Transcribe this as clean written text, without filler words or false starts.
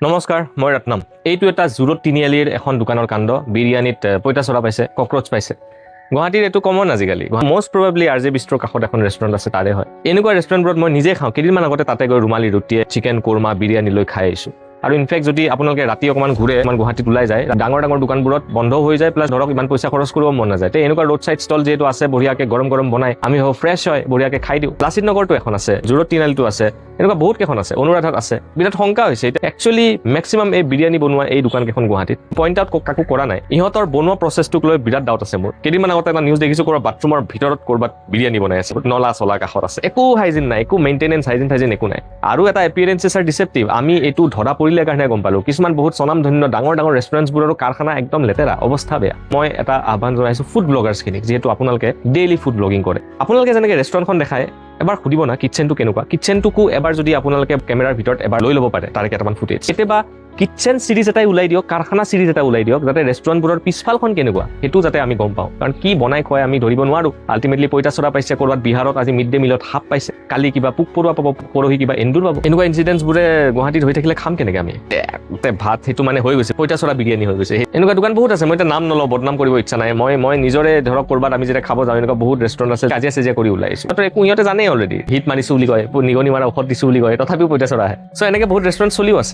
নমস্কাৰ, মই ৰত্নম। এইটো এটা জুৰোড তিনিআলিৰ এখন দোকানৰ কাণ্ড। বিৰিয়ানীত পইতাচোৰা পাইছে, ককৰোচ পাইছে। গুৱাহাটীৰ এইটো কমন আজিকালি। মষ্ট প্ৰবেবলি RJ বিষ্ট্ৰৰ কাষত এখন ৰেষ্টুৰেণ্ট আছে, তাৰে হয়। এনেকুৱা ৰেষ্টুৰেণ্টবোৰত মই নিজে খাওঁ। কেইদিনমান আগতে তাতে গৈ ৰুমালী ৰুটিয়ে চিকেন কোৰমা বিৰিয়ানী লৈ খাই আহিছোঁ। আৰু ইনফেক্ট যদি আপোনালোকে ৰাতি অকণমান ঘূৰে, অকণমান গুৱাহাটীত ওলাই যায়, ডাঙৰ ডাঙৰ দোকানবোৰত বন্ধ হৈ যায়, প্লাছ ধৰক ইমান পইচা খৰচ কৰিব মন নাযায়। এনেকুৱা ৰোড চাইড ষ্টল যিহেতু আছে, বঢ়িয়াকৈ গৰম গৰম বনাই, আমি ভাবোঁ ফ্ৰেছ হয়, বঢ়িয়াকৈ খাই দিওঁ। লাচিত নগৰটো এখন আছে, জুৰোড তিনিআলিটো আছে, এনেকুৱা বহুত কেইখন আছে, অনুৰাধাত আছে। বিৰাট শংকা হৈছে এতিয়া। একচুৱেলি মেক্সিমাম এই বিৰিয়ানী বনোৱা এই দোকানকেইখন গুৱাহাটীত পইণ্ট আউট কাকো কৰা নাই। ইহঁতৰ বনোৱা প্ৰচেছটোক লৈ বিৰাট ডাউট আছে মোৰ। কেইদিনমান আগতে এটা নিউজ দেখিছোঁ, ক'ৰবাত বাথৰুমৰ ভিতৰত ক'ৰবাত বিৰিয়ানী বনাই আছে, নলা চলা কাষত আছে। একো হাইজিন নাই, একো মেইনটেনেঞ্চ হাইজিন একো নাই। আৰু এটা এপিয়াৰেঞ্চেছ আৰ ডিচেপ্টিভ। আমি এইটো ধৰা পৰিলে কাৰণে গম পালোঁ। কিছুমান বহুত স্বনামধন্য ডাঙৰ ডাঙৰ ৰেষ্টুৰেণ্টছবোৰৰো কাৰখানা একদম লেতেৰা, অৱস্থা বেয়া। মই এটা আহ্বান জনাইছোঁ ফুড ব্লগাৰ্ছখিনিক, যিহেতু আপোনালোকে ডেইলি ফুড ব্লগিং কৰে। আপোনালোকে যেনেকৈ ৰেষ্টুৰেণ্টখন দেখায়, এবাৰ সুধিব না কিটচেনটো কেনেকুৱা। কিটচেনটোকো এবাৰ যদি আপোনালোকে কেমেৰাৰ ভিতৰত এবাৰ লৈ ল'ব পাৰে, তাৰে কেইটামান ফুটেজ। কেতিয়াবা কিটচেন চিৰিজ এটাই ওলাই দিয়ক, কাৰখানা চিৰিজ এটা ওলাই দিয়ক, যাতে ৰেষ্টুৰেণ্টবোৰৰ পিছফালখন কেনেকুৱা সেইটো যাতে আমি গম পাওঁ। কাৰণ কি বনাই খুৱাই আমি ধৰিব নোৱাৰোঁ। আল্টিমেটলি পইতাচোৰা পাইছে, ক'ৰবাত বিহাৰত আজি মিড ডে মিলত সাপ পাইছে, কালি কিবা পোক পৰুৱা পাব, পৰহি কিবা এন্দুৰ পাব। এনেকুৱা ইনচিডেণ্টছবোৰে গুৱাহাটীত হৈ থাকিলে খাম কেনেকৈ আমি? ভাত সেইটো মানে হৈ গৈছে, পইতাচোৰা বিৰিয়ানী হৈ গৈছে। এনেকুৱা দোকান বহুত আছে। মই এতিয়া নাম নলওঁ, বদনাম কৰিব ইচ্ছা নাই। মই নিজৰে ধৰক ক'ৰবাত আমি যেতিয়া খাব যাওঁ, এনেকুৱা বহুত ৰেষ্টুৰেণ্ট আছে, কাজিয়া চাজিয়া কৰি ওলাই আহিছোঁ। একো সিহঁতে জানেই অলৰেডি, হিট মাৰিছোঁ বুলি কয়, নিগনি মাৰা ঔষধ দিছোঁ বুলি কয়, তথাপিও পইতাচোৰা আহে। চ' এনেকৈ বহুত ৰেষ্টুৰেণ্ট চলিও আছে।